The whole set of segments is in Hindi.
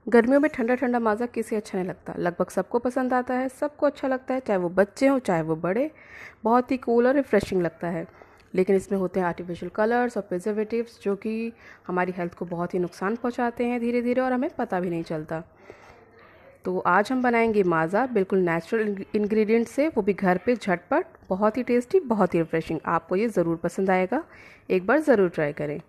गर्मियों में ठंडा ठंडा माज़ा किसे अच्छा नहीं लगता। लगभग सबको पसंद आता है, सबको अच्छा लगता है, चाहे वो बच्चे हों चाहे वो बड़े। बहुत ही कूल और रिफ़्रेशिंग लगता है। लेकिन इसमें होते हैं आर्टिफिशियल कलर्स और प्रिजर्वेटिव्स जो कि हमारी हेल्थ को बहुत ही नुकसान पहुंचाते हैं धीरे धीरे, और हमें पता भी नहीं चलता। तो आज हम बनाएंगे माज़ा बिल्कुल नेचुरल इंग्रेडिएंट से, वो भी घर पे झटपट, बहुत ही टेस्टी, बहुत ही रिफ़्रेशिंग। आपको ये ज़रूर पसंद आएगा, एक बार ज़रूर ट्राई करें।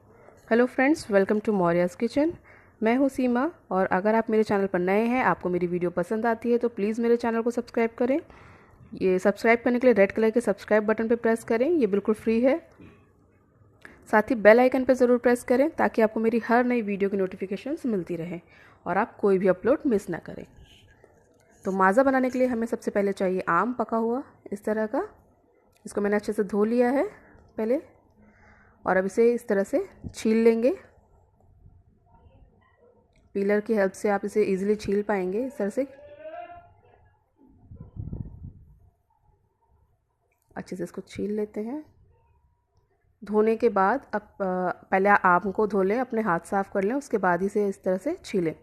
Hello friends, welcome to Maurya's kitchen. मैं हूँ सीमा, और अगर आप मेरे चैनल पर नए हैं, आपको मेरी वीडियो पसंद आती है तो प्लीज़ मेरे चैनल को सब्सक्राइब करें। ये सब्सक्राइब करने के लिए रेड कलर के सब्सक्राइब बटन पर प्रेस करें, ये बिल्कुल फ्री है। साथ ही बेल आइकन पर ज़रूर प्रेस करें ताकि आपको मेरी हर नई वीडियो की नोटिफिकेशंस मिलती रहे और आप कोई भी अपलोड मिस ना करें। तो माज़ा बनाने के लिए हमें सबसे पहले चाहिए आम पका हुआ इस तरह का। इसको मैंने अच्छे से धो लिया है पहले, और अब इसे इस तरह से छील लेंगे। पीलर की हेल्प से आप इसे इजीली छील पाएंगे। इस तरह से अच्छे से इसको छील लेते हैं। धोने के बाद अब पहले आम को धो लें, अपने हाथ साफ़ कर लें, उसके बाद ही इसे इस तरह से छीलें।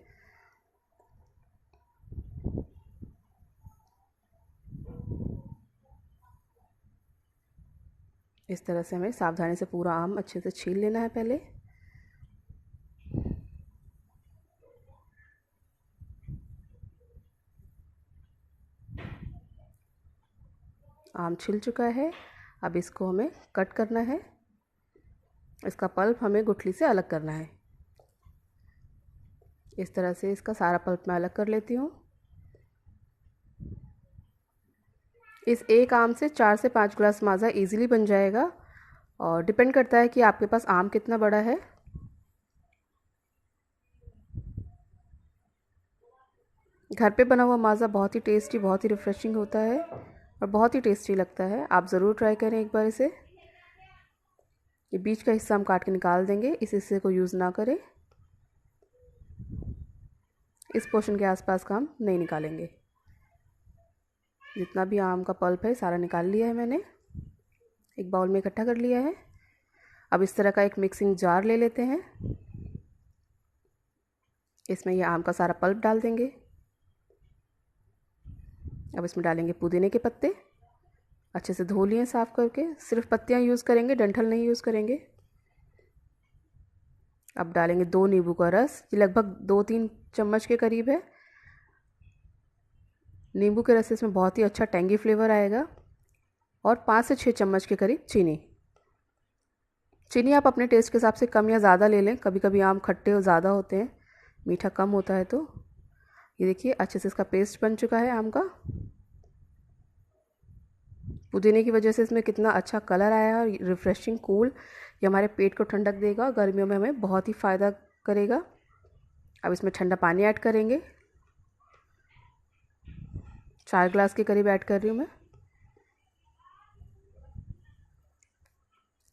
इस तरह से हमें सावधानी से पूरा आम अच्छे से छील लेना है पहले। आम छिल चुका है, अब इसको हमें कट करना है। इसका पल्प हमें गुठली से अलग करना है। इस तरह से इसका सारा पल्प मैं अलग कर लेती हूँ। इस एक आम से 4 से 5 ग्लास माज़ा इजीली बन जाएगा, और डिपेंड करता है कि आपके पास आम कितना बड़ा है। घर पे बना हुआ माज़ा बहुत ही टेस्टी, बहुत ही रिफ़्रेशिंग होता है और बहुत ही टेस्टी लगता है। आप ज़रूर ट्राई करें एक बार इसे। ये बीच का हिस्सा हम काट के निकाल देंगे, इस हिस्से को यूज़ ना करें। इस पोर्शन के आसपास का हम नहीं निकालेंगे। जितना भी आम का पल्प है सारा निकाल लिया है मैंने, एक बाउल में इकट्ठा कर लिया है। अब इस तरह का एक मिक्सिंग जार ले लेते हैं। इसमें ये आम का सारा पल्प डाल देंगे। अब इसमें डालेंगे पुदीने के पत्ते, अच्छे से धो लिए साफ़ करके। सिर्फ पत्तियां यूज़ करेंगे, डंठल नहीं यूज़ करेंगे। अब डालेंगे 2 नींबू का रस, ये लगभग 2-3 चम्मच के करीब है। नींबू के रस से इसमें बहुत ही अच्छा टेंगी फ्लेवर आएगा। और 5 से 6 चम्मच के करीब चीनी। चीनी आप अपने टेस्ट के हिसाब से कम या ज़्यादा ले लें, कभी कभी आम खट्टे और ज़्यादा होते हैं, मीठा कम होता है। तो ये देखिए अच्छे से इसका पेस्ट बन चुका है आम का। पुदीने की वजह से इसमें कितना अच्छा कलर आया है और रिफ़्रेशिंग कूल। ये हमारे पेट को ठंडक देगा, गर्मियों में हमें बहुत ही फ़ायदा करेगा। अब इसमें ठंडा पानी ऐड करेंगे, 4 ग्लास के करीब ऐड कर रही हूँ मैं।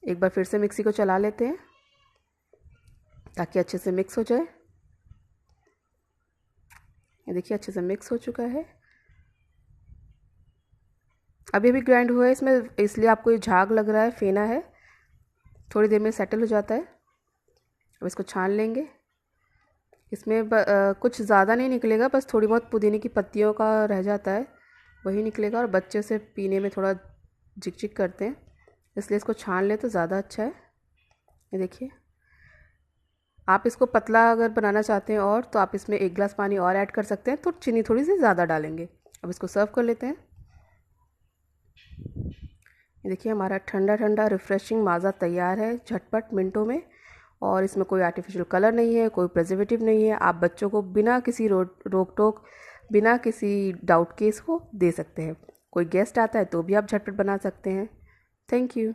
एक बार फिर से मिक्सी को चला लेते हैं ताकि अच्छे से मिक्स हो जाए। ये देखिए अच्छे से मिक्स हो चुका है। अभी अभी ग्राइंड हुआ है इसमें, इसलिए आपको ये झाग लग रहा है, फेना है। थोड़ी देर में सेटल हो जाता है। अब इसको छान लेंगे। इसमें कुछ ज़्यादा नहीं निकलेगा, बस थोड़ी बहुत पुदीने की पत्तियों का रह जाता है, वही निकलेगा। और बच्चे से पीने में थोड़ा चिक करते हैं, इसलिए इसको छान ले तो ज़्यादा अच्छा है। ये देखिए, आप इसको पतला अगर बनाना चाहते हैं और तो आप इसमें 1 ग्लास पानी और ऐड कर सकते हैं, तो चीनी थोड़ी सी ज़्यादा डालेंगे। अब इसको सर्व कर लेते हैं। ये देखिए हमारा ठंडा ठंडा रिफ़्रेशिंग माज़ा तैयार है, झटपट मिनटों में। और इसमें कोई आर्टिफिशियल कलर नहीं है, कोई प्रिजर्वेटिव नहीं है। आप बच्चों को बिना किसी रोक टोक, बिना किसी डाउट के इसको दे सकते हैं। कोई गेस्ट आता है तो भी आप झटपट बना सकते हैं। Thank you.